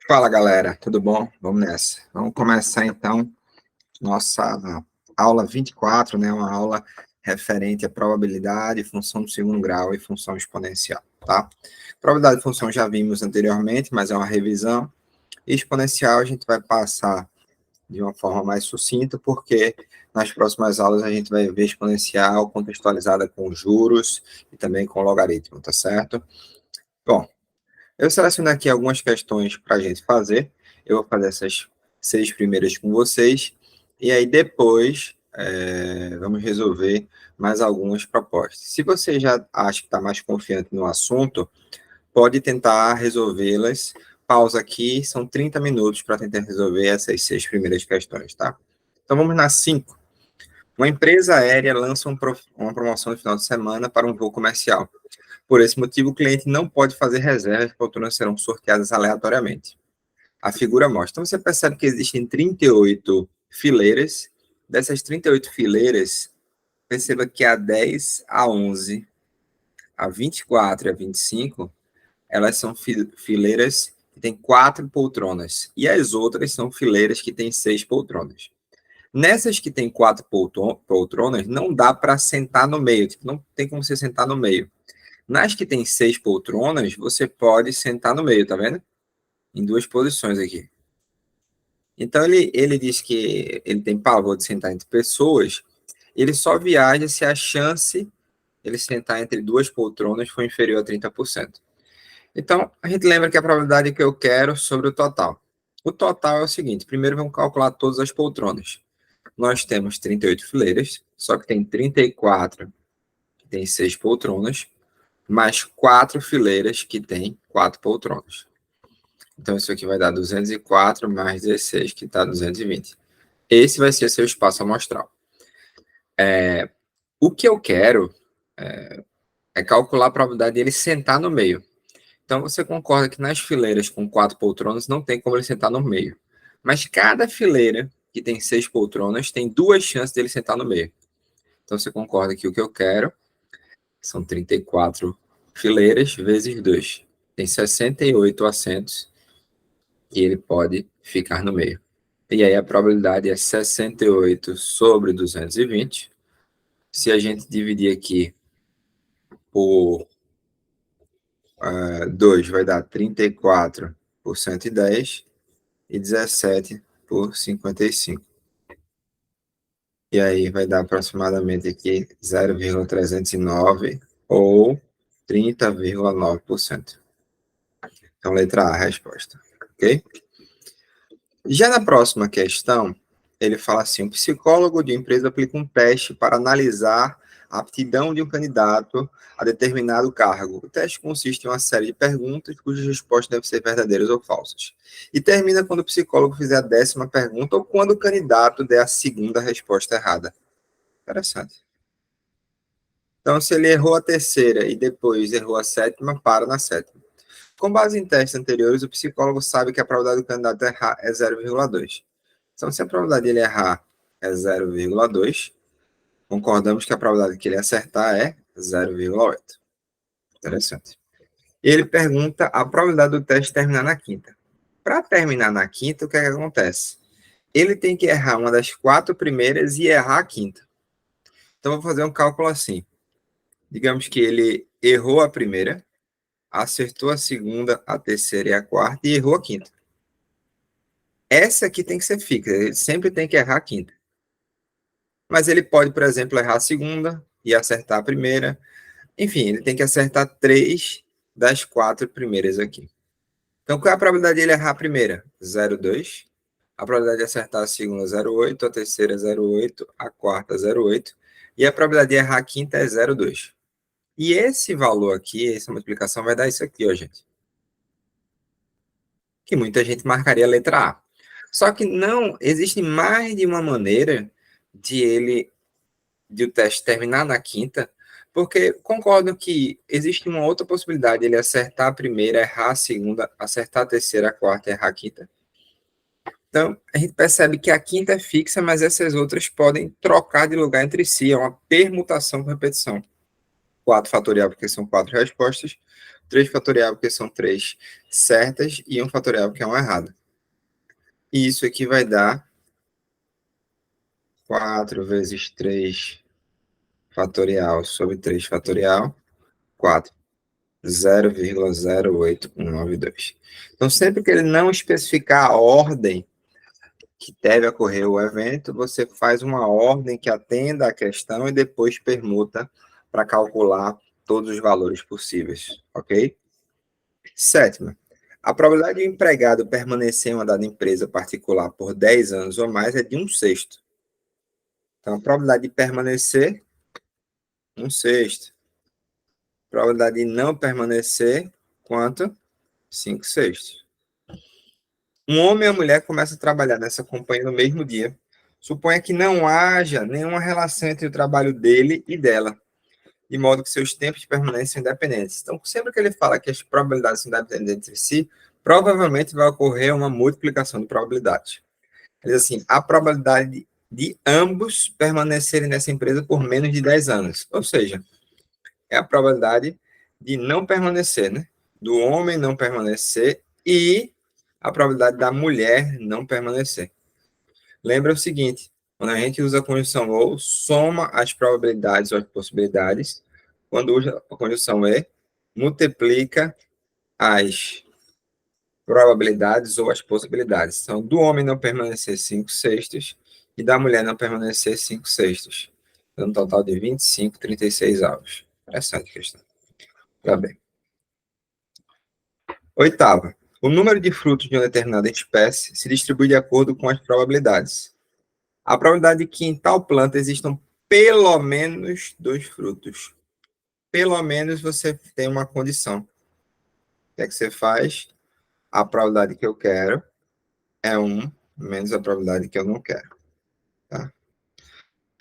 Fala, galera, tudo bom? Vamos nessa. Vamos começar, então, nossa aula 24, né? Uma aula referente à probabilidade, função do segundo grau e função exponencial, tá? Probabilidade e função já vimos anteriormente, mas é uma revisão. E exponencial a gente vai passar de uma forma mais sucinta, porque nas próximas aulas a gente vai ver exponencial contextualizada com juros e também com logaritmo, tá certo? Bom, eu selecionei aqui algumas questões para a gente fazer. Eu vou fazer essas 6 primeiras com vocês. E aí depois vamos resolver mais algumas propostas. Se você já acha que está mais confiante no assunto, pode tentar resolvê-las. Pausa aqui, são 30 minutos para tentar resolver essas 6 primeiras questões, tá? Então vamos nas 5. Uma empresa aérea lança uma promoção no final de semana para um voo comercial. Por esse motivo, o cliente não pode fazer reservas, porque poltronas serão sorteadas aleatoriamente. A figura mostra. Então, você percebe que existem 38 fileiras. Dessas 38 fileiras, perceba que a 10, a 11, a 24 e a 25, elas são fileiras que têm 4 poltronas. E as outras são fileiras que têm 6 poltronas. Nessas que tem 4 poltronas, não dá para sentar no meio. Tipo, não tem como você sentar no meio. Nas que tem 6 poltronas, você pode sentar no meio, tá vendo? Em 2 posições aqui. Então, ele diz que ele tem pavor de sentar entre pessoas, ele só viaja se a chance de ele sentar entre 2 poltronas for inferior a 30%. Então, a gente lembra que a probabilidade que eu quero sobre o total. O total é o seguinte, primeiro vamos calcular todas as poltronas. Nós temos 38 fileiras, só que tem 34 que tem 6 poltronas, mais 4 fileiras que tem 4 poltronas. Então, isso aqui vai dar 204 mais 16, que está 220. Esse vai ser seu espaço amostral. O que eu quero é calcular a probabilidade dele sentar no meio. Então, você concorda que nas fileiras com 4 poltronas não tem como ele sentar no meio. Mas cada fileira que tem 6 poltronas tem 2 chances dele sentar no meio. Então, você concorda que o que eu quero são 34 fileiras vezes 2. Tem 68 assentos que ele pode ficar no meio. E aí a probabilidade é 68 sobre 220. Se a gente dividir aqui por 2, vai dar 34 por 110 e 17 por 55. E aí vai dar aproximadamente aqui 0,309 ou 30,9%. Então, letra A, a resposta. Ok? Já na próxima questão, ele fala assim: um psicólogo de empresa aplica um teste para analisar a aptidão de um candidato a determinado cargo. O teste consiste em uma série de perguntas cujas respostas devem ser verdadeiras ou falsas. E termina quando o psicólogo fizer a 10ª pergunta ou quando o candidato der a segunda resposta errada. Interessante. Então, se ele errou a terceira e depois errou a 7ª, para na 7ª. Com base em testes anteriores, o psicólogo sabe que a probabilidade do candidato errar é 0,2. Então, se a probabilidade de ele errar é 0,2, concordamos que a probabilidade que ele acertar é 0,8. Interessante. Ele pergunta a probabilidade do teste terminar na quinta. Para terminar na quinta, o que é que acontece? Ele tem que errar uma das 4 primeiras e errar a quinta. Então, vou fazer um cálculo assim. Digamos que ele errou a primeira, acertou a segunda, a terceira e a quarta e errou a quinta. Essa aqui tem que ser fixa, ele sempre tem que errar a quinta. Mas ele pode, por exemplo, errar a segunda e acertar a primeira. Enfim, ele tem que acertar 3 das 4 primeiras aqui. Então, qual é a probabilidade de ele errar a primeira? 0,2. A probabilidade de acertar a segunda, 0,8. A terceira, 0,8. A quarta, 0,8. E a probabilidade de errar a quinta é 0,2. E esse valor aqui, essa multiplicação, vai dar isso aqui, ó, gente. Que muita gente marcaria a letra A. Só que não, existe mais de uma maneira de o teste terminar na quinta, porque concordo que existe uma outra possibilidade de ele acertar a primeira, errar a segunda, acertar a terceira, a quarta, errar a quinta. Então, a gente percebe que a quinta é fixa, mas essas outras podem trocar de lugar entre si, é uma permutação com repetição. 4 fatorial, porque são 4 respostas. 3 fatorial porque são 3 certas e 1 fatorial porque é uma errada. E isso aqui vai dar 4 vezes 3 fatorial sobre 3 fatorial, 4. 0,08192. Então, sempre que ele não especificar a ordem que deve ocorrer o evento, você faz uma ordem que atenda à questão e depois permuta para calcular todos os valores possíveis, ok? Sétima, a probabilidade de um empregado permanecer em uma dada empresa particular por 10 anos ou mais é de 1/6. Então, a probabilidade de permanecer, 1/6. Probabilidade de não permanecer, quanto? 5/6. Um homem e uma mulher começam a trabalhar nessa companhia no mesmo dia. Suponha que não haja nenhuma relação entre o trabalho dele e dela, de modo que seus tempos de permanência são independentes. Então, sempre que ele fala que as probabilidades são independentes entre si, provavelmente vai ocorrer uma multiplicação de probabilidades. Ele diz assim, a probabilidade de ambos permanecerem nessa empresa por menos de 10 anos. Ou seja, é a probabilidade de não permanecer, né? Do homem não permanecer e a probabilidade da mulher não permanecer. Lembra o seguinte, quando a gente usa a conjunção ou, soma as probabilidades ou as possibilidades. Quando usa a conjunção e, multiplica as probabilidades ou as possibilidades. Então, do homem não permanecer 5/6 e da mulher não permanecer 5/6. Dando um total de 25, 36 avos. Interessante questão. Tá bem. Oitava. O número de frutos de uma determinada espécie se distribui de acordo com as probabilidades. A probabilidade de que em tal planta existam pelo menos 2 frutos. Pelo menos você tem uma condição. O que é que você faz? A probabilidade que eu quero é 1 menos a probabilidade que eu não quero. Tá?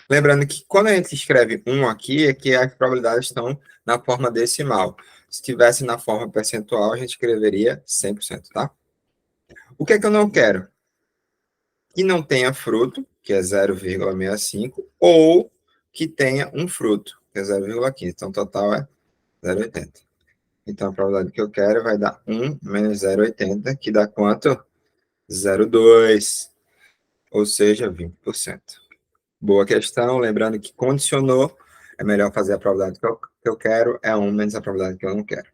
Lembrando que quando a gente escreve 1 aqui, é que as probabilidades estão na forma decimal. Se estivesse na forma percentual, a gente escreveria 100%, tá? O que é que eu não quero? Que não tenha fruto, que é 0,65, ou que tenha um fruto, que é 0,15. Então, o total é 0,80. Então, a probabilidade que eu quero vai dar 1 menos 0,80, que dá quanto? 0,2, ou seja, 20%. Boa questão, lembrando que condicionou, é melhor fazer a probabilidade que eu quero, é 1 menos a probabilidade que eu não quero.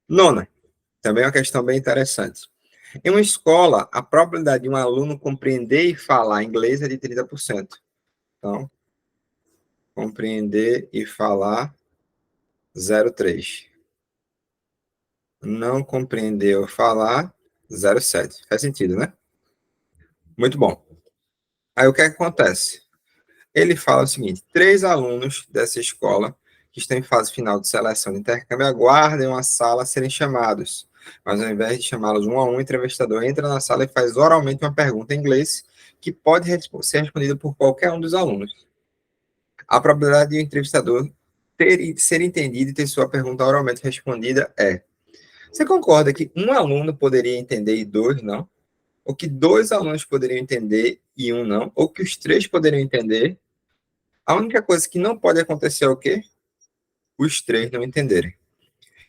Nona, também é uma questão bem interessante. Em uma escola, a probabilidade de um aluno compreender e falar inglês é de 30%. Então, compreender e falar, 0,3. Não compreender ou falar, 0,7. Faz sentido, né? Muito bom. Aí, o que é que acontece? Ele fala o seguinte, 3 alunos dessa escola que estão em fase final de seleção de intercâmbio aguardam a sala a serem chamados. Mas, ao invés de chamá-los um a um, o entrevistador entra na sala e faz oralmente uma pergunta em inglês que pode ser respondida por qualquer um dos alunos. A probabilidade de o entrevistador ser entendido e ter sua pergunta oralmente respondida é: você concorda que um aluno poderia entender e 2 não? Ou que 2 alunos poderiam entender e 1 não? Ou que os 3 poderiam entender? A única coisa que não pode acontecer é o quê? Os 3 não entenderem.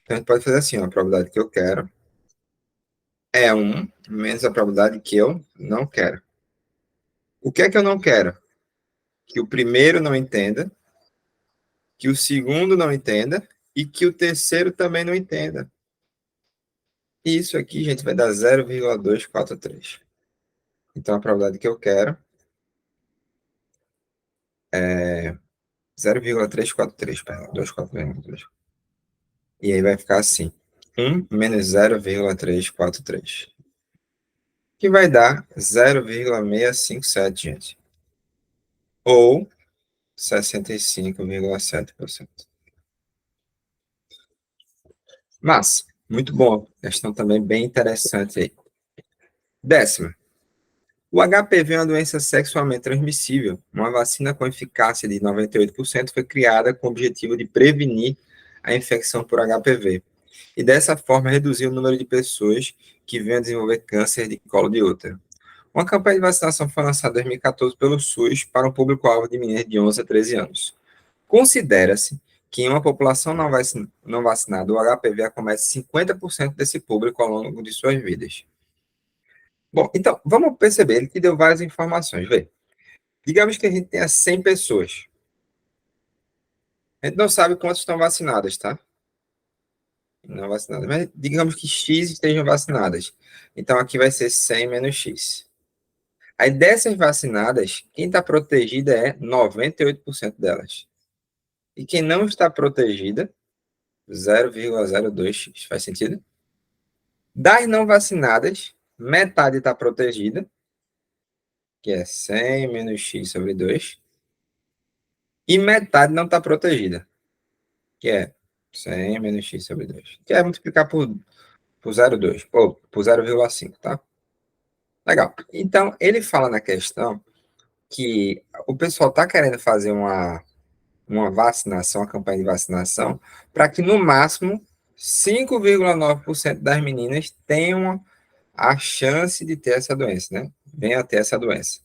Então, a gente pode fazer assim, ó, a probabilidade que eu quero é 1 menos a probabilidade que eu não quero. O que é que eu não quero? Que o primeiro não entenda, que o segundo não entenda e que o terceiro também não entenda. E isso aqui, gente, vai dar 0,243. Então, a probabilidade que eu quero é 0,343, perdão, 243. E aí vai ficar assim, 1 menos 0,343. Que vai dar 0,657, gente. Ou 65,7%. Mas, muito bom. Questão também bem interessante aí. 10ª. O HPV é uma doença sexualmente transmissível. Uma vacina com eficácia de 98% foi criada com o objetivo de prevenir a infecção por HPV. E dessa forma reduzir o número de pessoas que venham a desenvolver câncer de colo de útero. Uma campanha de vacinação foi lançada em 2014 pelo SUS para um público-alvo de meninas de 11 a 13 anos. Considera-se que em uma população não vacinada, o HPV acomete 50% desse público ao longo de suas vidas. Bom, então, vamos perceber, ele te deu várias informações, vê. Digamos que a gente tenha 100 pessoas. A gente não sabe quantas estão vacinadas, tá? Não vacinadas, mas digamos que X estejam vacinadas. Então, aqui vai ser 100 menos X. Aí, dessas vacinadas, quem está protegida é 98% delas. E quem não está protegida, 0,02x. Faz sentido? Das não vacinadas, metade está protegida, que é 100 menos x sobre 2. E metade não está protegida, que é 100 menos x sobre 2. Que é multiplicar por 0,2, ou por 0,5, tá? Legal. Então, ele fala na questão que o pessoal está querendo fazer uma vacinação, uma campanha de vacinação, para que no máximo 5,9% das meninas tenham a chance de ter essa doença, né? Venha a ter essa doença,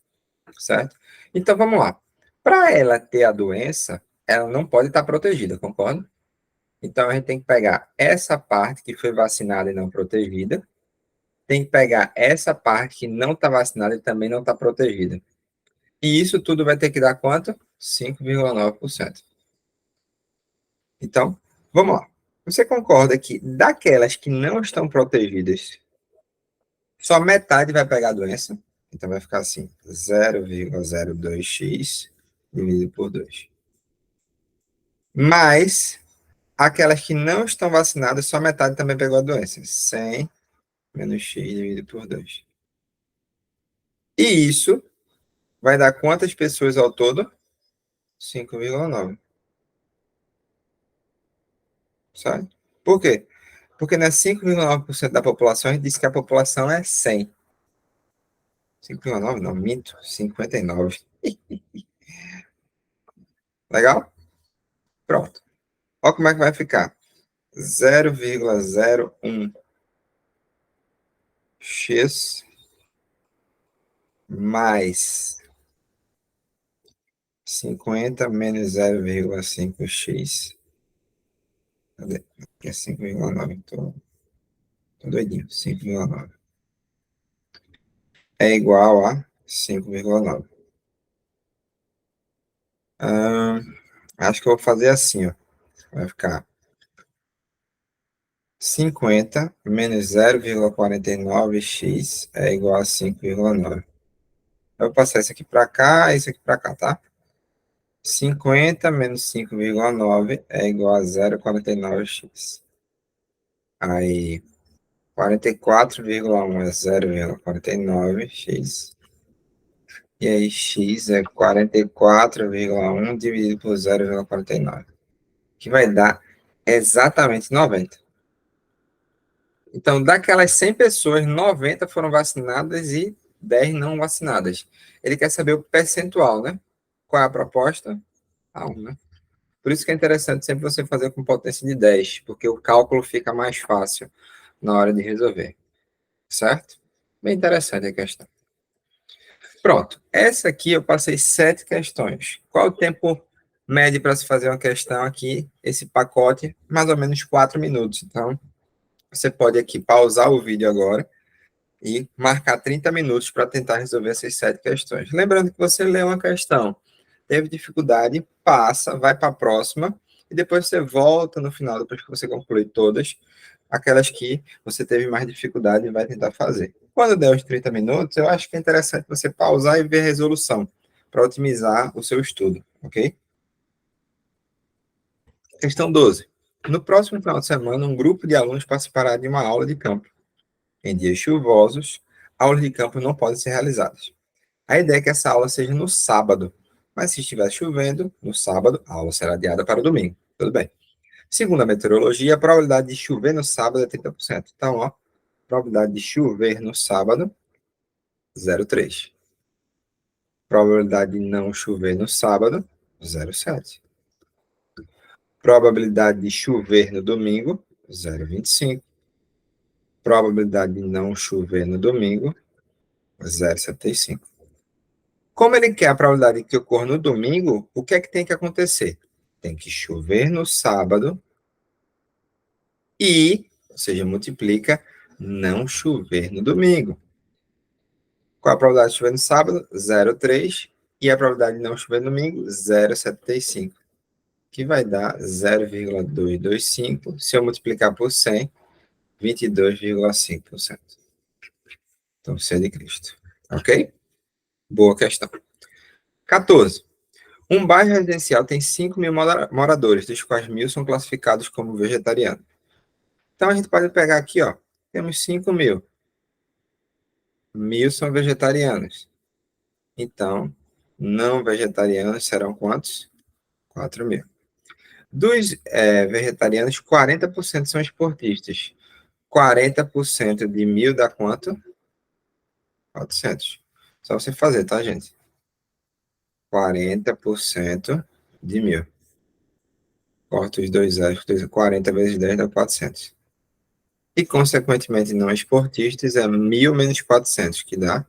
certo? Então vamos lá. Para ela ter a doença, ela não pode estar protegida, concorda? Então a gente tem que pegar essa parte que foi vacinada e não protegida, tem que pegar essa parte que não está vacinada e também não está protegida. E isso tudo vai ter que dar quanto? 5,9%. Então, vamos lá. Você concorda que daquelas que não estão protegidas, só metade vai pegar a doença? Então vai ficar assim, 0,02x dividido por 2. Mas aquelas que não estão vacinadas, só metade também pegou a doença. 100 menos x dividido por 2. E isso vai dar quantas pessoas ao todo? 5,9. Sabe? Por quê? Porque não é 5,9% da população, a gente disse que a população é 100. 5,9 não, minto, 59. Legal? Pronto. Olha como é que vai ficar. 0,01x mais 50 menos 0,5x. Cadê? Aqui é 5,9. Tô doidinho. 5,9. É igual a 5,9. Acho que eu vou fazer assim, ó. Vai ficar 50 menos 0,49x é igual a 5,9. Eu vou passar isso aqui para cá e isso aqui para cá, tá? 50 menos 5,9 é igual a 0,49x. Aí, 44,1 é 0,49x. E aí, x é 44,1 dividido por 0,49. Que vai dar exatamente 90. Então, daquelas 100 pessoas, 90 foram vacinadas e 10 não vacinadas. Ele quer saber o percentual, né? Qual é a proposta? A 1, né? Por isso que é interessante sempre você fazer com potência de 10, porque o cálculo fica mais fácil na hora de resolver, certo? Bem interessante a questão. Pronto, essa aqui eu passei 7 questões. Qual o tempo médio para se fazer uma questão aqui? Esse pacote, mais ou menos 4 minutos. Então, você pode aqui pausar o vídeo agora e marcar 30 minutos para tentar resolver essas 7 questões. Lembrando que você lê uma questão, teve dificuldade, passa, vai para a próxima, e depois você volta no final, depois que você concluir todas, aquelas que você teve mais dificuldade e vai tentar fazer. Quando der os 30 minutos, eu acho que é interessante você pausar e ver a resolução, para otimizar o seu estudo, ok? Questão 12. No próximo final de semana, um grupo de alunos participará de uma aula de campo. Em dias chuvosos, aulas de campo não podem ser realizadas. A ideia é que essa aula seja no sábado, mas se estiver chovendo, no sábado, a aula será adiada para o domingo. Tudo bem. Segundo a meteorologia, a probabilidade de chover no sábado é 30%. Então, ó, probabilidade de chover no sábado, 0,3. Probabilidade de não chover no sábado, 0,7. Probabilidade de chover no domingo, 0,25. Probabilidade de não chover no domingo, 0,75. Como ele quer a probabilidade que ocorra no domingo, o que é que tem que acontecer? tem que chover no sábado e, ou seja, multiplica não chover no domingo. Qual a probabilidade de chover no sábado? 0,3. E a probabilidade de não chover no domingo? 0,75. Que vai dar 0,225. Se eu multiplicar por 100, 22,5%. Então, C de Cristo. Ok? Boa questão. 14. Um bairro residencial tem 5.000 moradores, dos quais 1.000 são classificados como vegetarianos. Então, a gente pode pegar aqui, ó. Temos 5.000. 1.000 são vegetarianos. Então, não vegetarianos serão quantos? 4.000. Dos vegetarianos, 40% são esportistas. 40% de 1.000 dá quanto? 400. Só você fazer, tá, gente? 40% de 1.000. Corta os dois zeros, 40 vezes 10 dá 400. E, consequentemente, não esportistas é 1.000 menos 400, que dá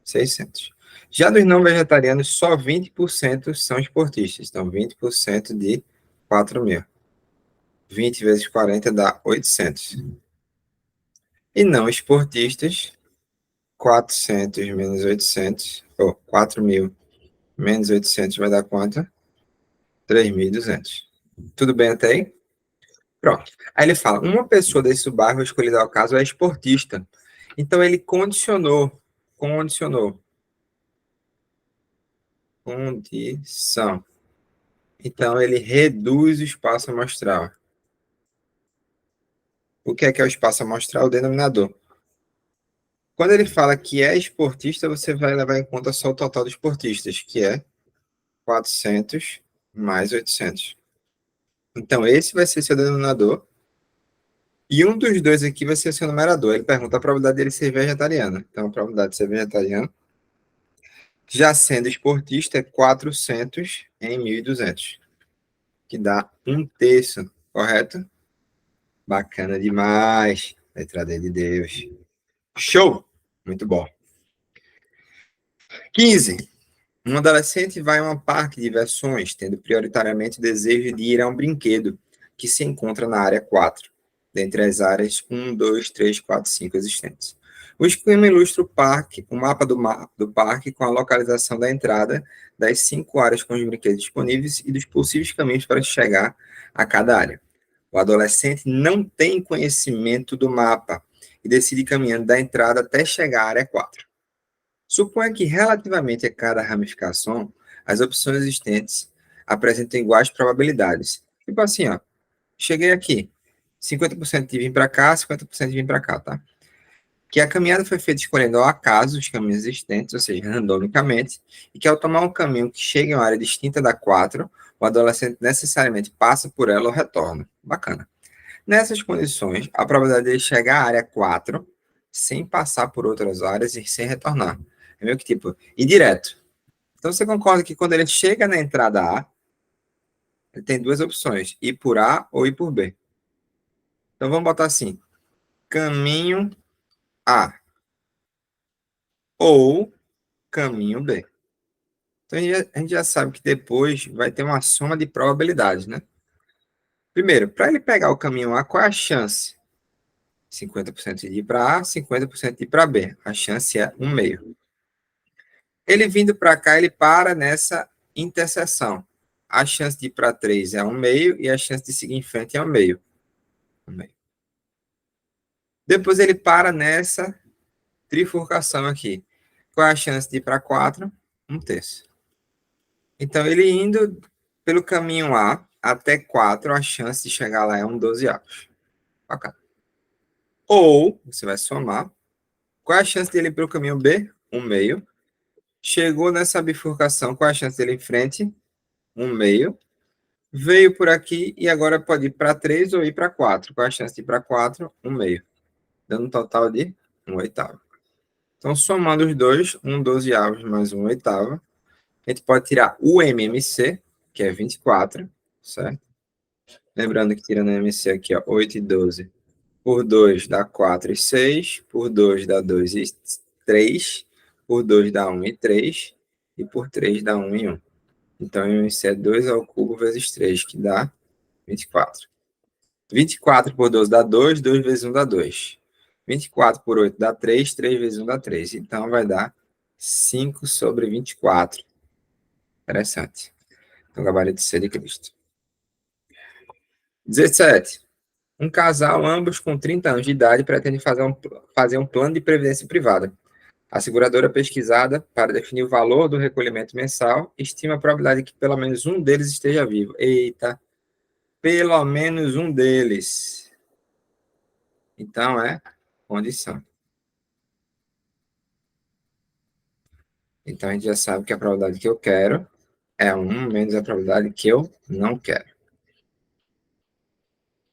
600. Já dos não vegetarianos, só 20% são esportistas. Então, 20% de 4.000. 20 vezes 40 dá 800. E não esportistas, 400 menos 800, ou 4.000 menos 800 vai dar quanto? 3.200. Tudo bem até aí? Pronto. Aí ele fala, uma pessoa desse bairro escolhida ao caso é esportista. Então ele condicionou, condição. Então ele reduz o espaço amostral. O que é o espaço amostral? O denominador. Quando ele fala que é esportista, você vai levar em conta só o total de esportistas, que é 400 mais 800. Então, esse vai ser seu denominador. E um dos dois aqui vai ser seu numerador. Ele pergunta a probabilidade dele ser vegetariano. Então, a probabilidade de ser vegetariano, já sendo esportista, é 400 em 1.200, que dá 1/3, correto? Bacana demais. Letra D de Deus. Show! Muito bom. 15. Um adolescente vai a um parque de diversões, tendo prioritariamente o desejo de ir a um brinquedo que se encontra na área 4, dentre as áreas 1, 2, 3, 4, 5 existentes. O esquema ilustra o mapa do parque com a localização da entrada das 5 áreas com os brinquedos disponíveis e dos possíveis caminhos para chegar a cada área. O adolescente não tem conhecimento do mapa e decide caminhando da entrada até chegar à área 4. Suponha que, relativamente a cada ramificação, as opções existentes apresentam iguais probabilidades. Tipo assim, ó, cheguei aqui, 50% de vir para cá, 50% de vir para cá, tá? Que a caminhada foi feita escolhendo ao acaso os caminhos existentes, ou seja, randomicamente, e que ao tomar um caminho que chega em uma área distinta da 4, o adolescente necessariamente passa por ela ou retorna. Bacana. Nessas condições, a probabilidade de ele chegar à área 4 sem passar por outras áreas e sem retornar. É meio que tipo, ir direto. Então você concorda que quando ele chega na entrada A, ele tem duas opções, ir por A ou ir por B. Então vamos botar assim, caminho A ou caminho B. Então a gente já sabe que depois vai ter uma soma de probabilidades, né? Primeiro, para ele pegar o caminho A, qual é a chance? 50% de ir para A, 50% de ir para B. A chance é 1/2. Ele vindo para cá, ele para nessa interseção. A chance de ir para 3 é 1/2 e a chance de seguir em frente é 1/2. 1/2. Depois ele para nessa trifurcação aqui. Qual é a chance de ir para 4? 1/3. Então, ele indo pelo caminho A até 4, a chance de chegar lá é 1/12. Ok. Ou, você vai somar. Qual é a chance dele ir pelo caminho B? 1/2. Chegou nessa bifurcação, qual é a chance dele ir em frente? 1/2. Veio por aqui e agora pode ir para 3 ou ir para 4. Qual é a chance de ir para 4? 1/2. Dando um total de 1/8. Então, somando os dois, 1/12 mais 1/8, a gente pode tirar o MMC, que é 24, certo? Lembrando que tirando o MMC aqui, ó, 8 e 12, por 2 dá 4 e 6, por 2 dá 2 e 3, por 2 dá 1 e 3, e por 3 dá 1 e 1. Então, MC é 2 ao cubo vezes 3, que dá 24. 24 por 12 dá 2, 2 vezes 1 dá 2. 24 por 8 dá 3, 3 vezes 1 dá 3. Então, vai dar 5 sobre 24. Interessante. Então, gabarito C de Cristo. 17. Um casal, ambos com 30 anos de idade, pretende fazer um plano de previdência privada. A seguradora pesquisada, para definir o valor do recolhimento mensal, estima a probabilidade de que pelo menos um deles esteja vivo. Eita, pelo menos um deles. Então, é condição. Então, a gente já sabe que a probabilidade que eu quero é 1 menos a probabilidade que eu não quero.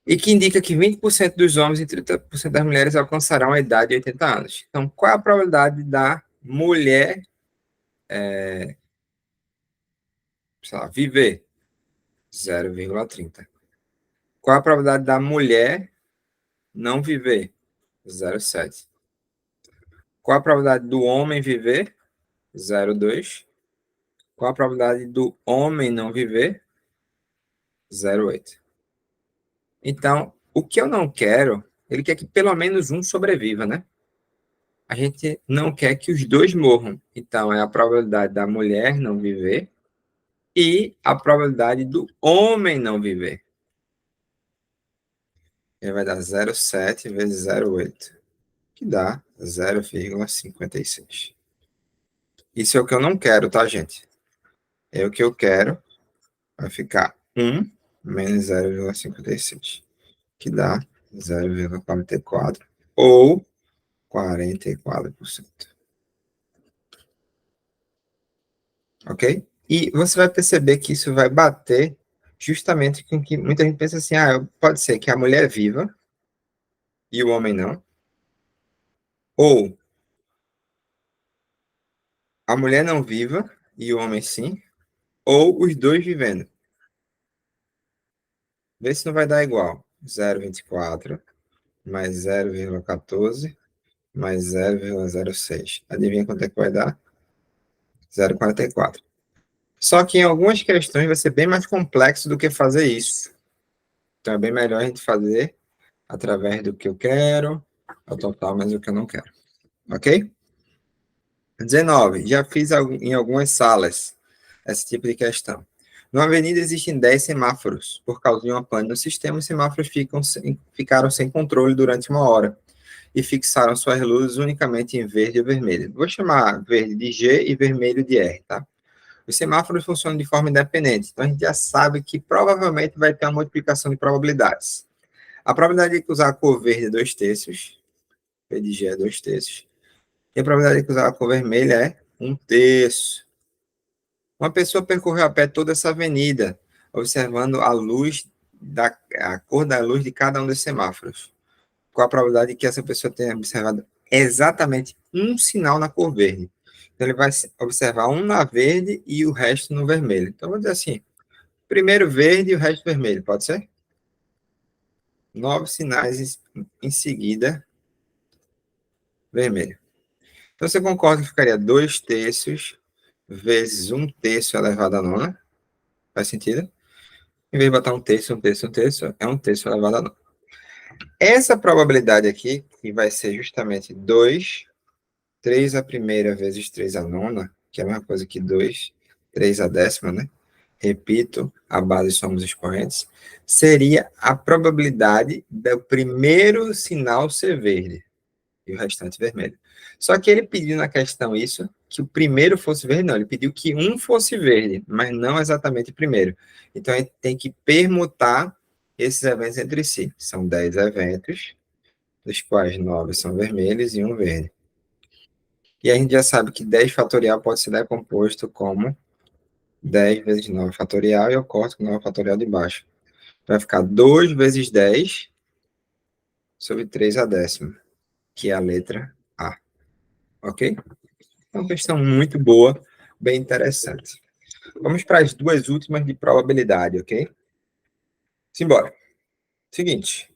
E que indica que 20% dos homens e 30% das mulheres alcançarão a idade de 80 anos. Então, qual é a probabilidade da mulher sei lá, viver? 0,30. Qual a probabilidade da mulher não viver? 0,7. Qual a probabilidade do homem viver? 0,2. Qual a probabilidade do homem não viver? 0,8. Então, o que eu não quero, ele quer que pelo menos um sobreviva, né? A gente não quer que os dois morram. Então, é a probabilidade da mulher não viver e a probabilidade do homem não viver. Ele vai dar 0,7 vezes 0,8, que dá 0,56. Isso é o que eu não quero, tá, gente? É o que eu quero, vai ficar 1 menos 0,56, que dá 0,44 ou 44%. Ok? E você vai perceber que isso vai bater justamente com que muita gente pensa assim, pode ser que a mulher viva e o homem não, ou a mulher não viva e o homem sim, ou os dois vivendo. Vê se não vai dar igual. 0,24 mais 0,14 mais 0,06. Adivinha quanto é que vai dar? 0,44. Só que em algumas questões vai ser bem mais complexo do que fazer isso. Então é bem melhor a gente fazer através do que eu quero, ao total, mas o que eu não quero. Ok? 19. Já fiz em algumas salas esse tipo de questão. Numa avenida existem 10 semáforos. Por causa de uma pane no sistema, os semáforos ficaram sem controle durante 1 hora e fixaram suas luzes unicamente em verde ou vermelho. Vou chamar verde de G e vermelho de R, tá? Os semáforos funcionam de forma independente, então a gente já sabe que provavelmente vai ter uma multiplicação de probabilidades. A probabilidade de usar a cor verde é 2/3, V de G é 2/3, e a probabilidade de usar a cor vermelha é 1/3. Uma pessoa percorreu a pé toda essa avenida, observando a cor da luz de cada um dos semáforos. Qual a probabilidade de que essa pessoa tenha observado exatamente um sinal na cor verde? Então, ele vai observar um na verde e o resto no vermelho. Então, vou dizer assim, primeiro verde e o resto vermelho, pode ser? 9 sinais em seguida, vermelho. Então, você concorda que ficaria 2/3 vezes 1/3 elevado a nona? Faz sentido? Em vez de botar 1/3, 1/3, 1/3, é 1/3 elevado a nona. Essa probabilidade aqui, que vai ser justamente 2, 3 a primeira vezes 3 a nona, que é a mesma coisa que 2, 3 a décima, né? Repito, a base somos expoentes, seria a probabilidade do primeiro sinal ser verde e o restante vermelho. Só que ele pediu na questão isso, que o primeiro fosse verde, não, ele pediu que um fosse verde, mas não exatamente o primeiro. Então, a gente tem que permutar esses eventos entre si. São 10 eventos, dos quais 9 são vermelhos e um verde. E a gente já sabe que 10 fatorial pode ser decomposto como 10 vezes 9 fatorial, e eu corto com 9 fatorial de baixo. Vai ficar 2 vezes 10 sobre 3 a décima, que é a letra A. Ok? É uma questão muito boa, bem interessante. Vamos para as duas últimas de probabilidade, ok? Simbora. Seguinte.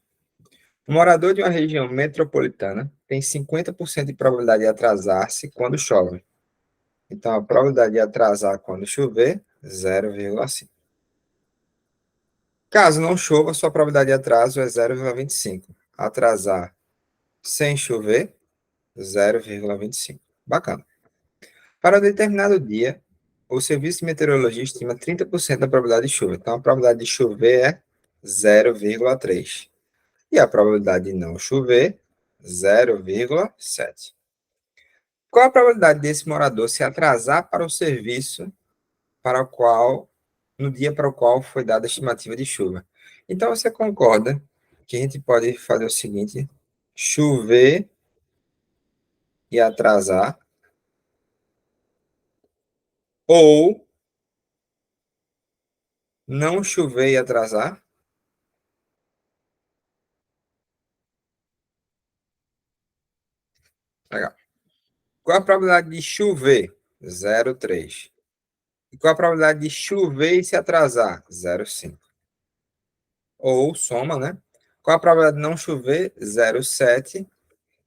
Um morador de uma região metropolitana tem 50% de probabilidade de atrasar-se quando chove. Então, a probabilidade de atrasar quando chover 0,5. Caso não chova, sua probabilidade de atraso é 0,25. Atrasar sem chover, 0,25. Bacana. Para determinado dia, o serviço de meteorologia estima 30% da probabilidade de chuva. Então, a probabilidade de chover é 0,3. E a probabilidade de não chover, 0,7. Qual a probabilidade desse morador se atrasar para o serviço para o qual, no dia para o qual foi dada a estimativa de chuva? Então, você concorda que a gente pode fazer o seguinte: chover e atrasar, ou não chover e atrasar? Legal. Qual a probabilidade de chover? 0,3. E qual a probabilidade de chover e se atrasar? 0,5. Ou soma, né? Qual a probabilidade de não chover? 0,7.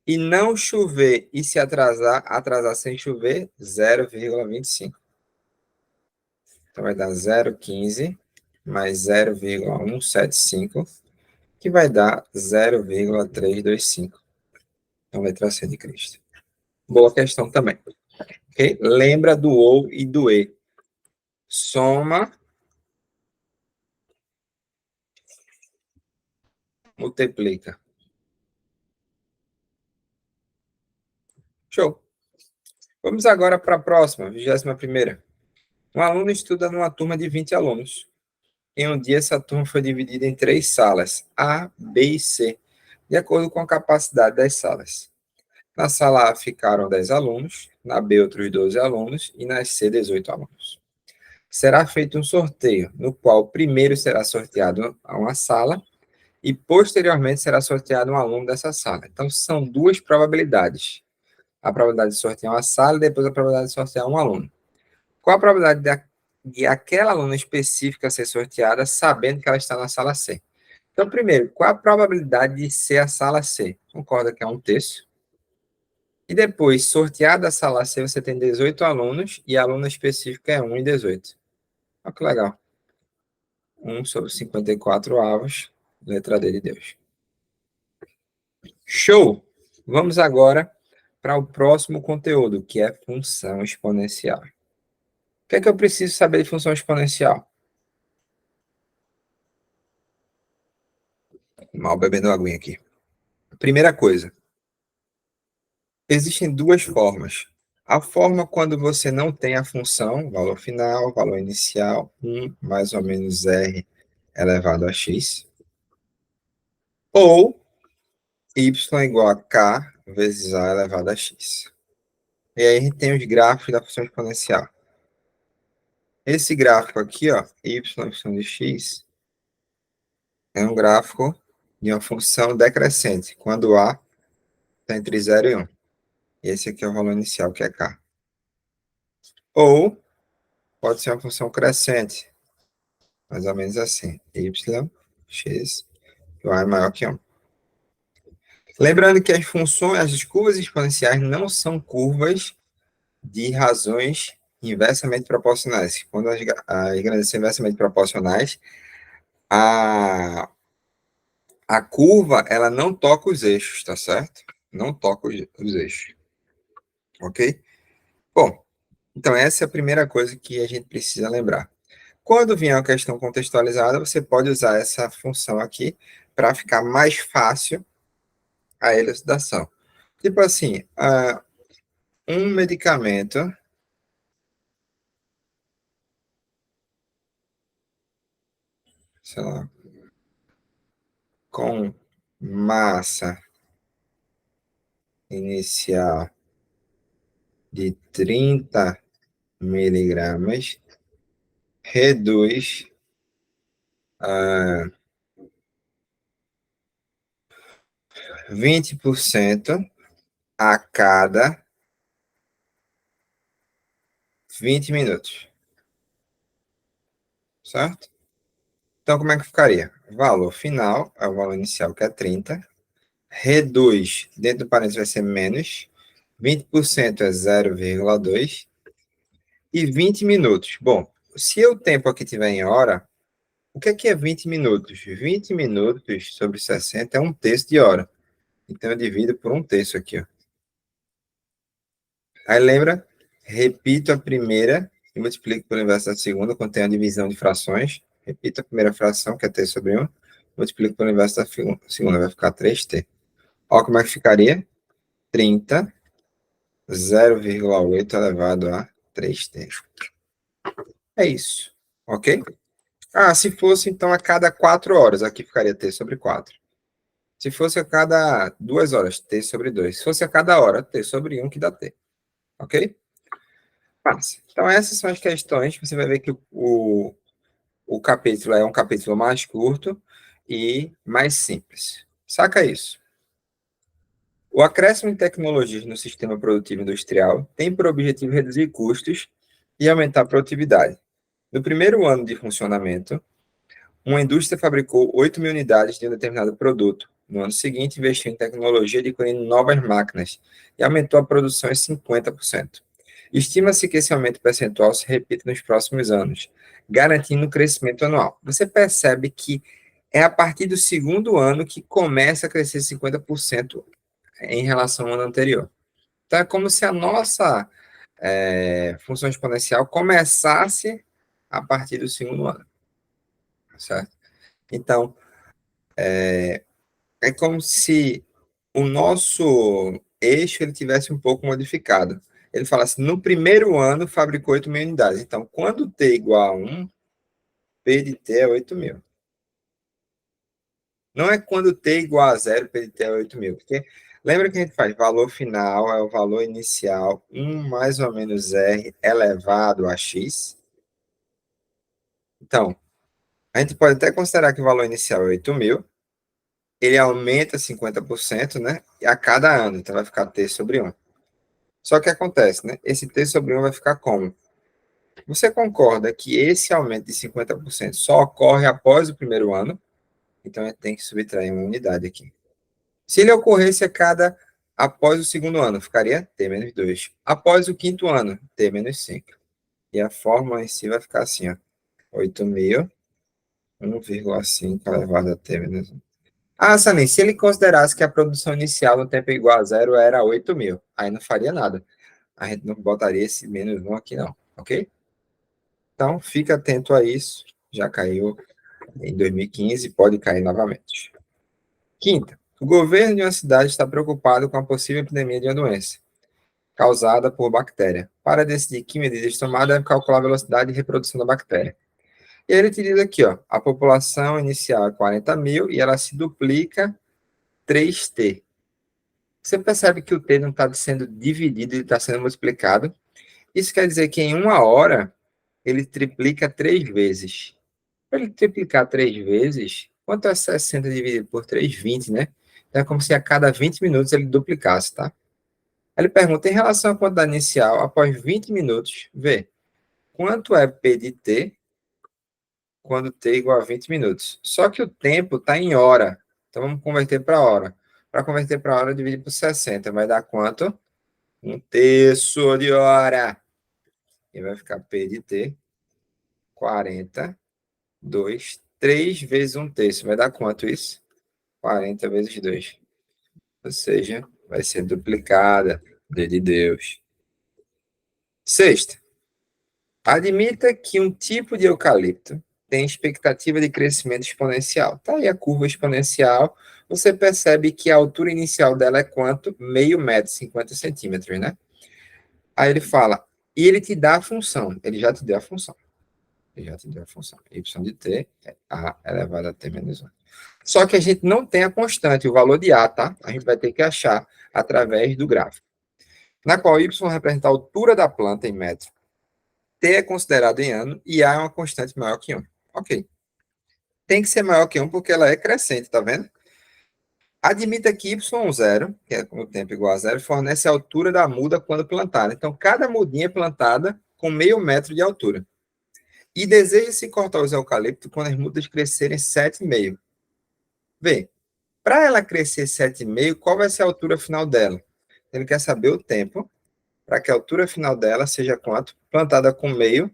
E não chover e se atrasar, atrasar sem chover, 0,25. Então vai dar 0,15 mais 0,175, que vai dar 0,325. Então, letra C de Cristo. Boa questão também. Ok? Lembra do ou e do e. Soma, multiplica. Show. Vamos agora para a próxima, 21ª. Um aluno estuda numa turma de 20 alunos. Em um dia, essa turma foi dividida em 3 salas, A, B e C, de acordo com a capacidade das salas. Na sala A ficaram 10 alunos, na B outros 12 alunos e na C 18 alunos. Será feito um sorteio, no qual primeiro será sorteado a uma sala e posteriormente será sorteado um aluno dessa sala. Então, são duas probabilidades. A probabilidade de sortear uma sala e depois a probabilidade de sortear um aluno. Qual a probabilidade de aquela aluna específica ser sorteada, sabendo que ela está na sala C? Então, primeiro, qual a probabilidade de ser a sala C? Concorda que é 1/3? E depois, sorteada a sala C, você tem 18 alunos e a aluna específica é 1 em 18. Olha que legal. 1 sobre 54 avos, letra D de Deus. Show! Vamos agora para o próximo conteúdo, que é função exponencial. O que é que eu preciso saber de função exponencial? Mal bebendo aguinha aqui. Primeira coisa, existem duas formas. A forma quando você não tem a função, valor final, valor inicial, 1 mais ou menos R elevado a x, ou y igual a k vezes a elevado a x. E aí a gente tem os gráficos da função exponencial. Esse gráfico aqui, ó, y função de x, é um gráfico de uma função decrescente, quando a está entre 0 e 1. Esse aqui é o valor inicial, que é k. Ou pode ser uma função crescente, mais ou menos assim, y, x, y é maior que 1. Lembrando que as funções, as curvas exponenciais não são curvas de razões inversamente proporcionais. Quando as grandezas são inversamente proporcionais, a curva, ela não toca os eixos, tá certo? Não toca os eixos. Ok? Bom, então essa é a primeira coisa que a gente precisa lembrar. Quando vier uma questão contextualizada, você pode usar essa função aqui para ficar mais fácil a elucidação. Tipo assim, um medicamento, sei lá, com massa inicial de 30 miligramas reduz 20% a cada 20 minutos, certo? Então, como é que ficaria? Valor final é o valor inicial, que é 30, reduz, dentro do parênteses vai ser menos, 20% é 0,2, e 20 minutos. Bom, se o tempo aqui tiver em hora, o que é 20 minutos? 20 minutos sobre 60 é 1/3 de hora. Então, eu divido por 1/3 aqui, ó. Aí, lembra? Repito a primeira e multiplico pelo inverso da segunda, quando tem a divisão de frações. Repito a primeira fração, que é t sobre 1. Multiplico pelo inverso da segunda, vai ficar 3t. Olha como é que ficaria. 30, 0,8 elevado a 3t. É isso, ok? Ah, se fosse, então, a cada 4 horas, aqui ficaria t sobre 4. Se fosse a cada 2 horas, t sobre 2. Se fosse a cada hora, t sobre 1, que dá t. Ok? Passa. Então, essas são as questões. Você vai ver que o capítulo é um capítulo mais curto e mais simples. Saca isso. O acréscimo de tecnologias no sistema produtivo industrial tem por objetivo reduzir custos e aumentar a produtividade. No primeiro ano de funcionamento, uma indústria fabricou 8 mil unidades de um determinado produto. No ano seguinte, investiu em tecnologia adquirindo novas máquinas e aumentou a produção em 50%. Estima-se que esse aumento percentual se repita nos próximos anos, garantindo um crescimento anual. Você percebe que é a partir do segundo ano que começa a crescer 50% em relação ao ano anterior. Então, é como se a nossa função exponencial começasse a partir do segundo ano, certo? Então, é como se o nosso eixo ele tivesse um pouco modificado. Ele fala assim, no primeiro ano fabricou 8 mil unidades. Então, quando t igual a 1, P de t é 8 mil. Não é quando t igual a 0, P de t é 8 mil. Porque lembra que a gente faz valor final é o valor inicial, 1 mais ou menos R elevado a x. Então, a gente pode até considerar que o valor inicial é 8 mil, ele aumenta 50%, né? A cada ano, então vai ficar t sobre 1. Só que acontece, né? Esse t sobre 1 vai ficar como? Você concorda que esse aumento de 50% só ocorre após o primeiro ano? Então, a gente tem que subtrair uma unidade aqui. Se ele ocorresse após o segundo ano, ficaria t menos 2. Após o quinto ano, t menos 5. E a fórmula em si vai ficar assim, ó. 8.000, 1,5 elevado a t menos 1. Ah, Salim, se ele considerasse que a produção inicial no tempo igual a zero era 8 mil, aí não faria nada. A gente não botaria esse menos 1 aqui, não, ok? Então, fica atento a isso. Já caiu em 2015, pode cair novamente. Quinta, o governo de uma cidade está preocupado com a possível epidemia de uma doença causada por bactéria. Para decidir que medidas tomar, deve calcular a velocidade de reprodução da bactéria. E aí ele te diz aqui, ó, a população inicial é 40 mil e ela se duplica 3t. Você percebe que o t não está sendo dividido, ele está sendo multiplicado. Isso quer dizer que em uma hora ele triplica 3 vezes. Para ele triplicar 3 vezes, quanto é 60 dividido por 3? 20, né? Então é como se a cada 20 minutos ele duplicasse, tá? Aí ele pergunta, em relação à quantidade inicial, após 20 minutos, vê, quanto é P de T quando T igual a 20 minutos? Só que o tempo está em hora. Então vamos converter para hora. Para converter para hora, divide por 60. Vai dar quanto? 1/3 de hora. E vai ficar P de T, 40, 2, 3 vezes 1/3. Vai dar quanto isso? 40 vezes 2. Ou seja, vai ser duplicada. De Deus. Sexta, admita que um tipo de eucalipto tem expectativa de crescimento exponencial. Tá aí a curva exponencial. Você percebe que a altura inicial dela é quanto? Meio metro, 50 centímetros, né? Aí ele fala, e ele te dá a função. Ele já te deu a função. Ele já te deu a função. Y de t é a elevado a t menos 1. Só que a gente não tem a constante, o valor de a, tá? A gente vai ter que achar através do gráfico. Na qual y representa a altura da planta em metro, t é considerado em ano e a é uma constante maior que 1. Ok. Tem que ser maior que 1 porque ela é crescente, tá vendo? Admita que y0, que é o tempo igual a zero, fornece a altura da muda quando plantada. Então, cada mudinha é plantada com meio metro de altura. E deseja-se cortar os eucaliptos quando as mudas crescerem 7,5. Vê, para ela crescer 7,5, qual vai ser a altura final dela? Ele quer saber o tempo para que a altura final dela seja quanto? Plantada com meio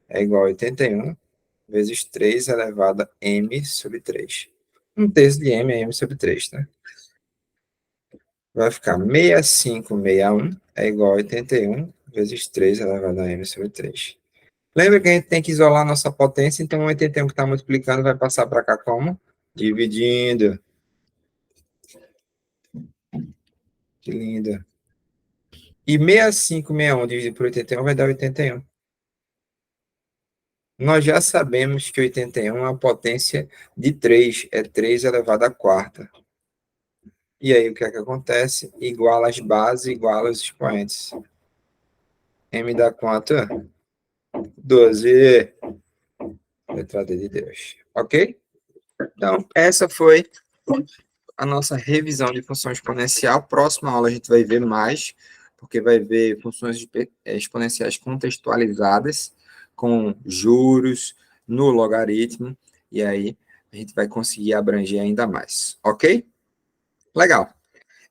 é igual a 81 vezes 3 elevado a m sobre 3. 1/3 de m é m sobre 3, né? Vai ficar 6561 é igual a 81 vezes 3 elevado a m sobre 3. Lembra que a gente tem que isolar a nossa potência, então o 81 que está multiplicando vai passar para cá como? Dividindo. Que lindo. E 6561 dividido por 81 vai dar 81. Nós já sabemos que 81 é uma potência de 3, é 3 elevado à quarta. E aí o que é que acontece? Iguala as bases, iguala os expoentes. M dá quanto? 12. Letra D de Deus. Ok? Então, essa foi a nossa revisão de função exponencial. Próxima aula a gente vai ver mais, porque vai ver funções exponenciais contextualizadas com juros no logaritmo, e aí a gente vai conseguir abranger ainda mais, ok? Legal.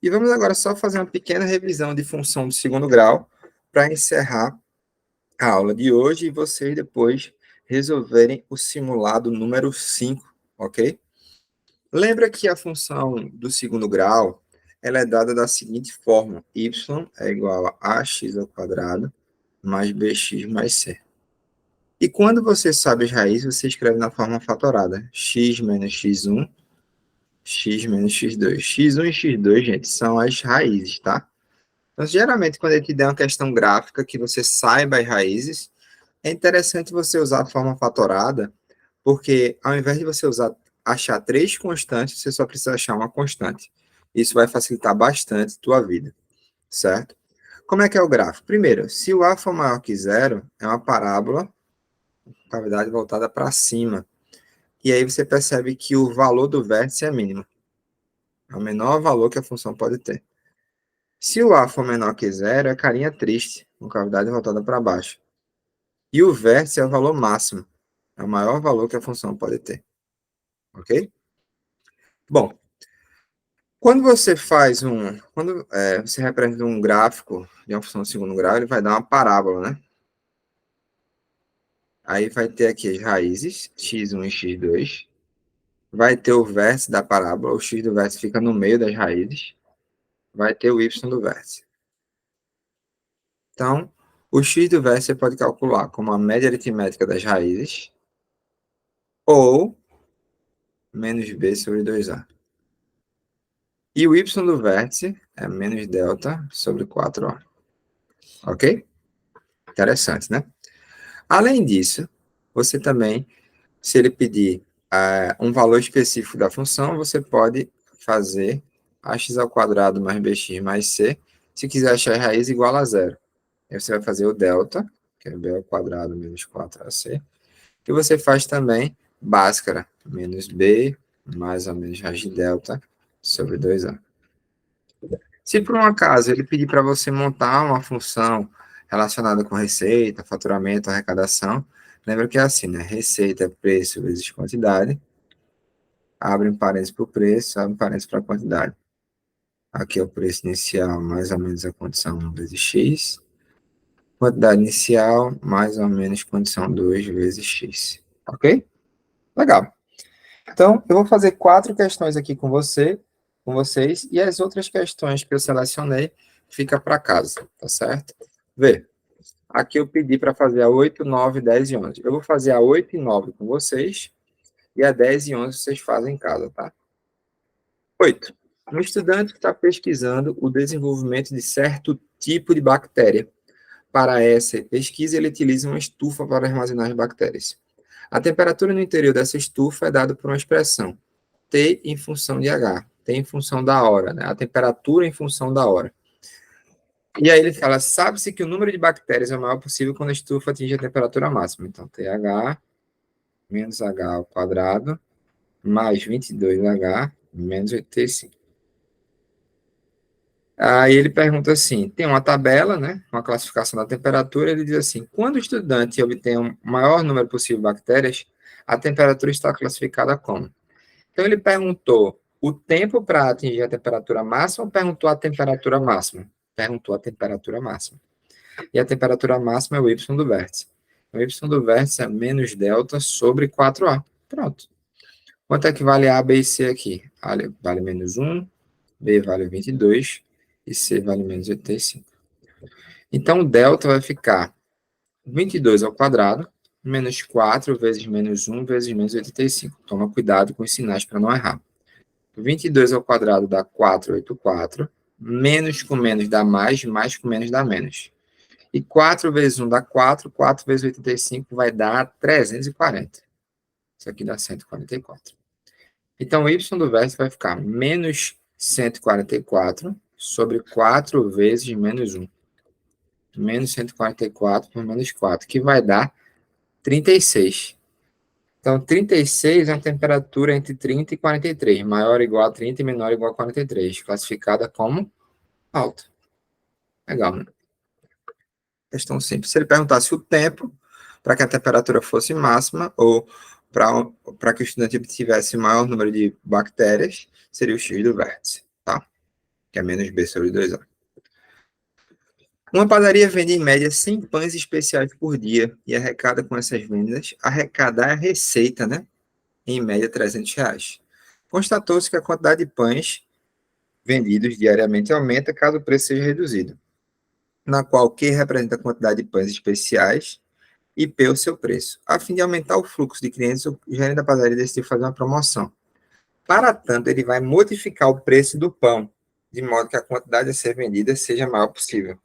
E vamos agora só fazer uma pequena revisão de função do segundo grau para encerrar a aula de hoje e vocês depois resolverem o simulado número 5, ok? Lembra que a função do segundo grau, ela é dada da seguinte forma: y é igual a ax ao quadrado mais bx mais c. E quando você sabe as raízes, você escreve na forma fatorada: x menos x1, x menos x2. x1 e x2, gente, são as raízes, tá? Então, geralmente, quando ele te der uma questão gráfica que você saiba as raízes, é interessante você usar a forma fatorada, porque ao invés de você achar 3 constantes, você só precisa achar uma constante. Isso vai facilitar bastante a tua vida, certo? Como é que é o gráfico? Primeiro, se o a for maior que zero, é uma parábola, cavidade voltada para cima. E aí você percebe que o valor do vértice é mínimo. É o menor valor que a função pode ter. Se o a for menor que zero, é carinha triste, com cavidade voltada para baixo. E o vértice é o valor máximo. É o maior valor que a função pode ter. Ok? Bom, quando você faz quando você representa um gráfico de uma função de segundo grau, ele vai dar uma parábola, né? Aí vai ter aqui as raízes, x1 e x2. Vai ter o vértice da parábola, o x do vértice fica no meio das raízes. Vai ter o y do vértice. Então, o x do vértice você pode calcular como a média aritmética das raízes ou menos b sobre 2a. E o y do vértice é menos delta sobre 4a. Ok? Interessante, né? Além disso, você também, se ele pedir um valor específico da função, você pode fazer ax ao quadrado mais bx mais c. Se quiser achar a raiz igual a zero. Aí você vai fazer o delta, que é b ao quadrado menos 4ac. E você faz também Bhaskara, menos b mais ou menos raiz de delta sobre 2a. Se por um acaso ele pedir para você montar uma função relacionada com receita, faturamento, arrecadação, lembra que é assim, né? Receita é preço vezes quantidade. Abre um parênteses para o preço, abre um parênteses para a quantidade. Aqui é o preço inicial, mais ou menos a condição 1 vezes x. Quantidade inicial, mais ou menos condição 2 vezes x. Ok? Legal. Então, eu vou fazer 4 questões aqui com vocês, e as outras questões que eu selecionei fica para casa, tá certo? Vê, aqui eu pedi para fazer a 8, 9, 10 e 11. Eu vou fazer a 8 e 9 com vocês, e a 10 e 11 vocês fazem em casa, tá? 8. Um estudante está pesquisando o desenvolvimento de certo tipo de bactéria. Para essa pesquisa, ele utiliza uma estufa para armazenar as bactérias. A temperatura no interior dessa estufa é dada por uma expressão, T em função de H, T em função da hora, né? A temperatura em função da hora. E aí ele fala, sabe-se que o número de bactérias é o maior possível quando a estufa atinge a temperatura máxima. Então, TH menos H ao quadrado mais 22H menos 85. Aí ele pergunta assim, tem uma tabela, né, uma classificação da temperatura, ele diz assim, quando o estudante obtém o maior número possível de bactérias, a temperatura está classificada como? Então ele perguntou o tempo para atingir a temperatura máxima ou perguntou a temperatura máxima? Perguntou a temperatura máxima. E a temperatura máxima é o y do vértice. O y do vértice é menos delta sobre 4A. Pronto. Quanto é que vale A, B e C aqui? A vale menos 1, B vale 22 e C vale menos 85. Então, o delta vai ficar 22 ao quadrado, menos 4 vezes menos 1 vezes menos 85. Toma cuidado com os sinais para não errar. 22 ao quadrado dá 484, menos com menos dá mais, mais com menos dá menos. E 4 vezes 1 dá 4, 4 vezes 85 vai dar 340. Isso aqui dá 144. Então, o y do vértice vai ficar menos 144 sobre 4 vezes menos 1. Menos 144 por menos 4, que vai dar 36. Então, 36 é uma temperatura entre 30 e 43, maior ou igual a 30 e menor ou igual a 43, classificada como alta. Legal, né? Questão simples. Se ele perguntasse o tempo para que a temperatura fosse máxima ou para que o estudante obtivesse o maior número de bactérias, seria o x do vértice, tá? Que é menos b sobre 2a. Uma padaria vende, em média, 100 pães especiais por dia e arrecada com essas vendas, arrecadar a receita, né? Em média, R$300. Constatou-se que a quantidade de pães vendidos diariamente aumenta caso o preço seja reduzido, na qual Q representa a quantidade de pães especiais e P o seu preço. A fim de aumentar o fluxo de clientes, o gerente da padaria decidiu fazer uma promoção. Para tanto, ele vai modificar o preço do pão, de modo que a quantidade a ser vendida seja a maior possível,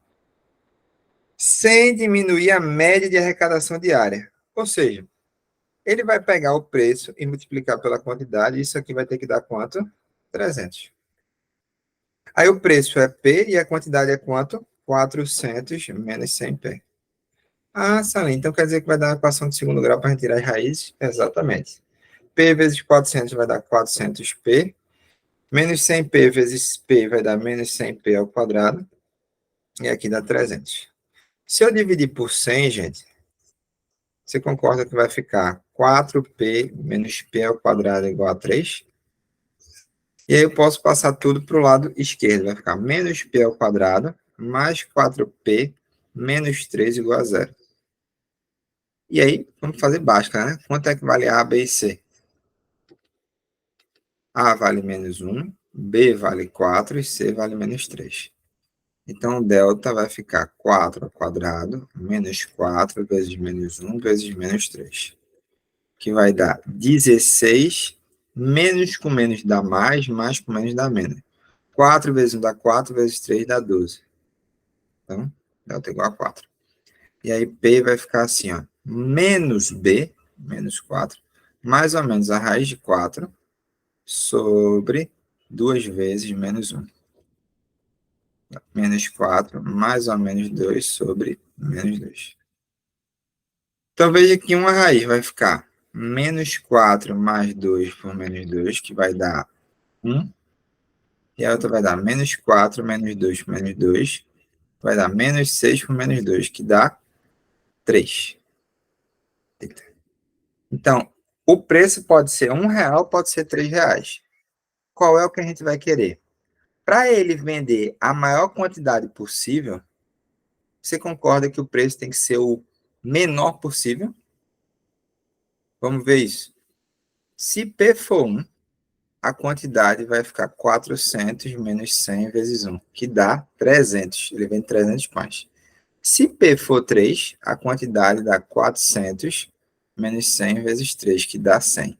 sem diminuir a média de arrecadação diária. Ou seja, ele vai pegar o preço e multiplicar pela quantidade, e isso aqui vai ter que dar quanto? 300. Aí o preço é P e a quantidade é quanto? 400 menos 100P. Ah, Salim, então quer dizer que vai dar uma equação de segundo grau para a gente tirar as raízes? Exatamente. P vezes 400 vai dar 400P, menos 100P vezes P vai dar menos 100P ao quadrado, e aqui dá 300. Se eu dividir por 100, gente, você concorda que vai ficar 4P menos P ao quadrado igual a 3? E aí eu posso passar tudo para o lado esquerdo. Vai ficar menos P ao quadrado mais 4P menos 3 igual a 0. E aí, vamos fazer básica, né? Quanto é que vale A, B e C? A vale menos 1, B vale 4 e C vale menos 3. Então, o delta vai ficar 4 ao quadrado menos 4 vezes menos 1 vezes menos 3. Que vai dar 16, menos com menos dá mais, mais com menos dá menos. 4 vezes 1 dá 4, vezes 3 dá 12. Então, delta igual a 4. E aí, P vai ficar assim, ó, menos B, menos 4, mais ou menos a raiz de 4, sobre 2 vezes menos 1. Menos 4, mais ou menos 2 sobre menos 2. Então, veja que uma raiz vai ficar menos 4 mais 2 por menos 2, que vai dar 1. E a outra vai dar menos 4 menos 2 por menos 2, vai dar menos 6 por menos 2, que dá 3. Então, o preço pode ser R$1, pode ser R$3. Qual é o que a gente vai querer? Para ele vender a maior quantidade possível, você concorda que o preço tem que ser o menor possível? Vamos ver isso. Se P for 1, a quantidade vai ficar 400 menos 100 vezes 1, que dá 300. Ele vende 300 pães. Se P for 3, a quantidade dá 400 menos 100 vezes 3, que dá 100.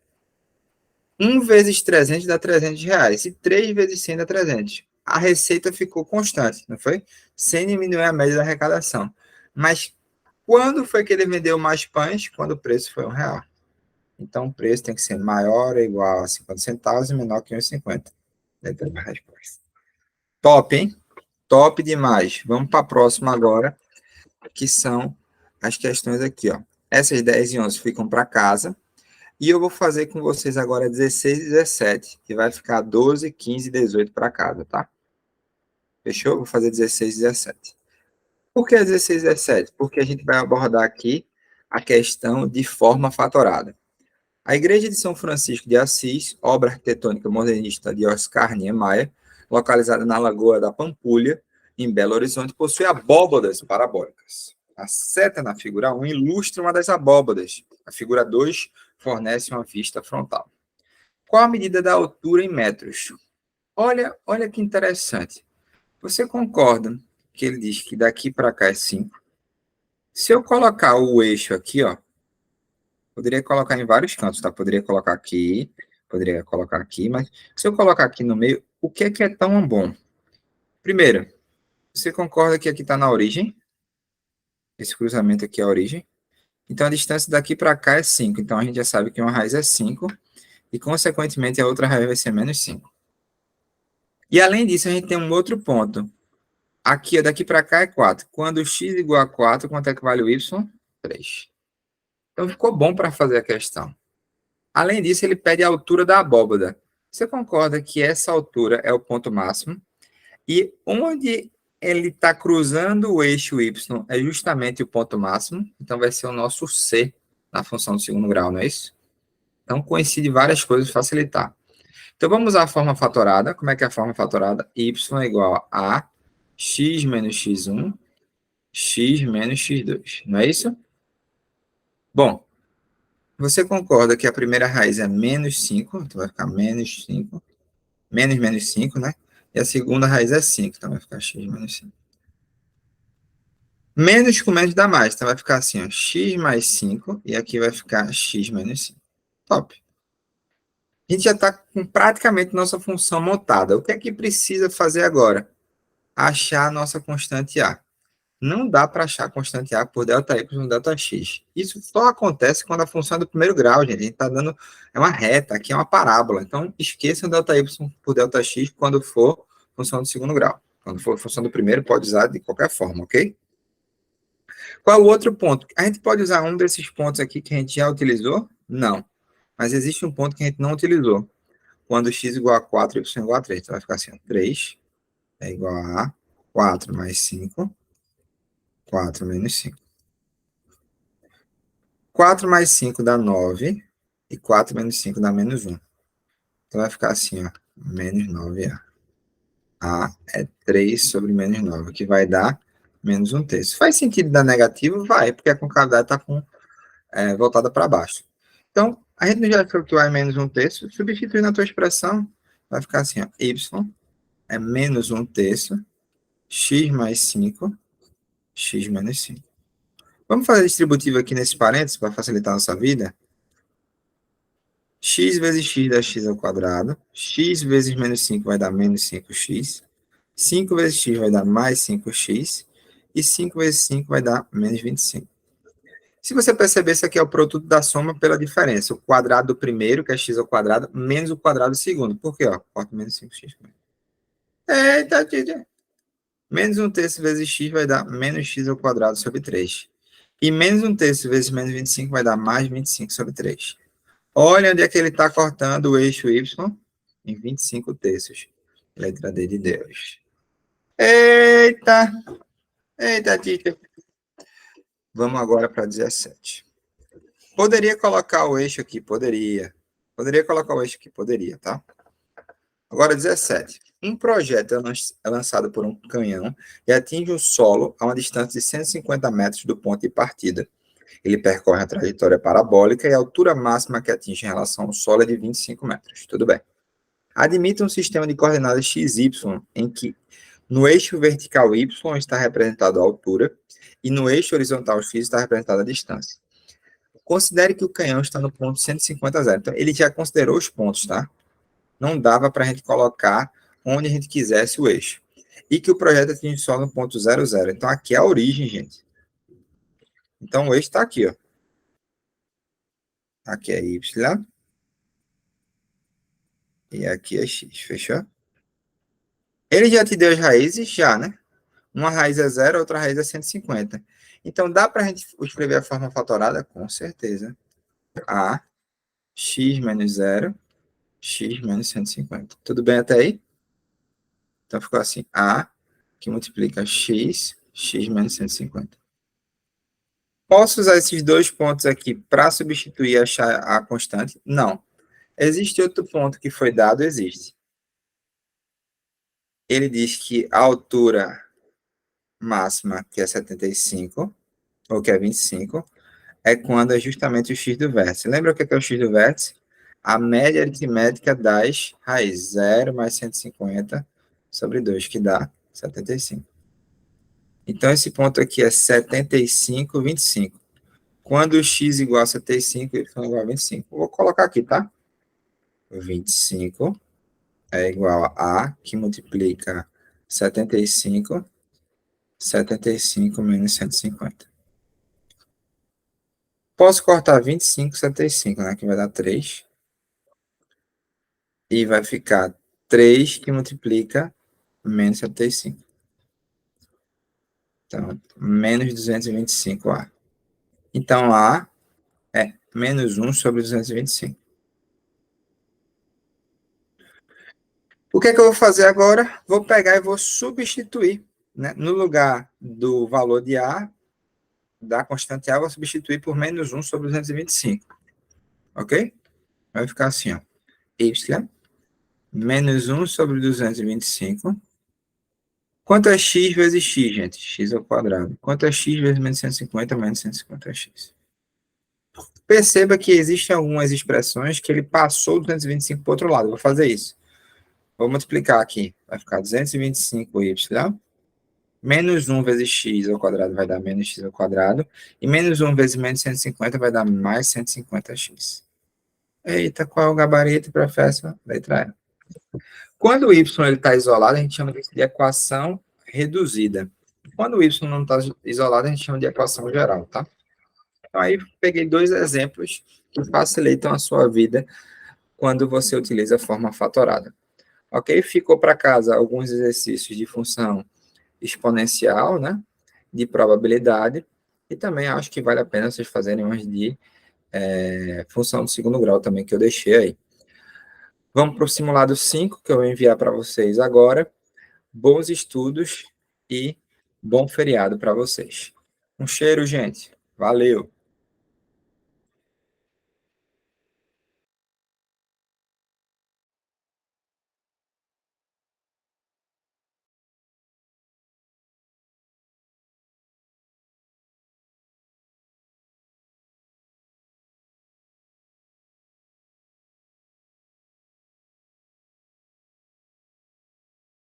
1 vezes 300 dá R$300. E 3 vezes 100 dá 300. A receita ficou constante, não foi? Sem diminuir a média da arrecadação. Mas quando foi que ele vendeu mais pães? Quando o preço foi R$1. Então, o preço tem que ser maior ou igual a 50 centavos e menor que 1,50. Deve a resposta. Top, hein? Top demais. Vamos para a próxima agora, que são as questões aqui, ó. Essas 10 e 11 ficam para casa. E eu vou fazer com vocês agora 16 e 17, que vai ficar 12, 15 e 18 para casa, tá? Fechou? Vou fazer 16 e 17. Por que 16 e 17? Porque a gente vai abordar aqui a questão de forma fatorada. A Igreja de São Francisco de Assis, obra arquitetônica modernista de Oscar Niemeyer, localizada na Lagoa da Pampulha, em Belo Horizonte, possui abóbadas parabólicas. A seta na figura 1 ilustra uma das abóbadas. A figura 2 fornece uma vista frontal. Qual a medida da altura em metros? Olha que interessante. Você concorda que ele diz que daqui para cá é 5? Se eu colocar o eixo aqui, ó, poderia colocar em vários cantos, tá? Poderia colocar aqui, mas se eu colocar aqui no meio, o que é tão bom? Primeiro, você concorda que aqui está na origem? Esse cruzamento aqui é a origem. Então, a distância daqui para cá é 5. Então, a gente já sabe que uma raiz é 5 e, consequentemente, a outra raiz vai ser menos 5. E, além disso, a gente tem um outro ponto. Aqui, daqui para cá é 4. Quando x igual a 4, quanto é que vale o y? 3. Então, ficou bom para fazer a questão. Além disso, ele pede a altura da abóbada. Você concorda que essa altura é o ponto máximo? E onde ele está cruzando o eixo y é justamente o ponto máximo. Então, vai ser o nosso C na função do segundo grau, não é isso? Então, coincide várias coisas facilitar. Então, vamos usar a forma fatorada. Como é que é a forma fatorada? Y é igual a x menos x1, x menos x2. Não é isso? Bom, você concorda que a primeira raiz é menos 5, então vai ficar menos 5, menos 5, né? E a segunda raiz é 5, então vai ficar x menos 5. Menos com menos dá mais, então vai ficar assim, ó, x mais 5, e aqui vai ficar x menos 5. Top. A gente já está com praticamente nossa função montada. O que é que precisa fazer agora? Achar a nossa constante A. Não dá para achar a constante A por ΔY e ΔX. Isso só acontece quando a função é do primeiro grau, gente. A gente está dando... É uma reta, aqui é uma parábola. Então, esqueçam ΔY por ΔX quando for função do segundo grau. Quando for função do primeiro, pode usar de qualquer forma, ok? Qual o outro ponto? A gente pode usar um desses pontos aqui que a gente já utilizou? Não. Mas existe um ponto que a gente não utilizou. Quando x igual a 4, y igual a 3. Então, vai ficar assim, ó, 3 é igual a 4 mais 5, 4 menos 5. 4 mais 5 dá 9, e 4 menos 5 dá menos 1. Então, vai ficar assim, ó, menos 9A. A é 3 sobre menos 9, que vai dar menos 1/3. Faz sentido dar negativo? Vai, porque a concavidade está voltada para baixo. Então, a gente já achou que o A é menos 1/3, substituindo a tua expressão, vai ficar assim, ó, y é menos 1/3, x mais 5, x menos 5. Vamos fazer distributivo aqui nesse parênteses para facilitar a nossa vida? X vezes x dá x ao quadrado. X vezes menos 5 vai dar menos 5x. 5 vezes x vai dar mais 5x. E 5 vezes 5 vai dar menos 25. Se você perceber, isso aqui é o produto da soma pela diferença. O quadrado do primeiro, que é x ao quadrado, menos o quadrado do segundo. Por quê? Ó, corta menos 5x. Eita, tia. Menos 1/3 vezes x vai dar menos x ao quadrado sobre 3. E menos 1/3 vezes menos 25 vai dar mais 25 sobre 3. Olha onde é que ele está cortando o eixo y em 25/3. Letra D de Deus. Eita! Eita, tia. Vamos agora para 17. Poderia colocar o eixo aqui? Poderia. Poderia colocar o eixo aqui? Poderia, tá? Agora, 17. Um projeto é lançado por um canhão e atinge o solo a uma distância de 150 metros do ponto de partida. Ele percorre a trajetória parabólica e a altura máxima que atinge em relação ao solo é de 25 metros. Tudo bem. Admita um sistema de coordenadas XY em que no eixo vertical Y está representada a altura e no eixo horizontal X está representada a distância. Considere que o canhão está no ponto 150 a 0. Então, ele já considerou os pontos, tá? Não dava para a gente colocar onde a gente quisesse o eixo. E que o projeto atinge só no ponto 0, 0. Então, aqui é a origem, gente. Então, o eixo está aqui, ó. Aqui é Y. E aqui é X. Fechou? Ele já te deu as raízes? Já, né? Uma raiz é 0, outra raiz é 150. Então, dá para a gente escrever a forma fatorada? Com certeza. A, x menos 0, x menos 150. Tudo bem até aí? Então, ficou assim. A, que multiplica x, x menos 150. Posso usar esses dois pontos aqui para substituir e achar a constante? Não. Existe outro ponto que foi dado? Existe. Ele diz que a altura máxima, que é 75, ou que é 25, é quando é justamente o x do vértice. Lembra o que é o x do vértice? A média aritmética das raiz 0 mais 150 sobre 2, que dá 75. Então, esse ponto aqui é 75, 25. Quando x igual a 75, y igual a 25. Vou colocar aqui, tá? 25 é igual a que multiplica 75, 75 menos 150. Posso cortar 25, 75, né? Que vai dar 3. E vai ficar 3 que multiplica menos 75. Então, menos 225A. Então, A é menos 1 sobre 225. O que é que eu vou fazer agora? Vou pegar e vou substituir, né? No lugar do valor de A, da constante A, vou substituir por menos 1 sobre 225. Ok? Vai ficar assim, ó. Y menos 1 sobre 225. Quanto é x vezes x, gente? X ao quadrado. Quanto é x vezes menos 150 menos 150 é x? Perceba que existem algumas expressões que ele passou 225 para o outro lado. Eu vou fazer isso. Vou multiplicar aqui. Vai ficar 225y. Menos 1 vezes x ao quadrado vai dar menos x ao quadrado. E menos 1 vezes menos 150 vai dar mais 150x. Eita, qual é o gabarito, professor? Letra E. Quando o y está isolado, a gente chama de equação reduzida. Quando o y não está isolado, a gente chama de equação geral, tá? Então, aí peguei dois exemplos que facilitam a sua vida quando você utiliza a forma fatorada. Ok? Ficou para casa alguns exercícios de função exponencial, né? De probabilidade. E também acho que vale a pena vocês fazerem umas de função do segundo grau também, que eu deixei aí. Vamos para o simulado 5, que eu vou enviar para vocês agora. Bons estudos e bom feriado para vocês. Um cheiro, gente. Valeu!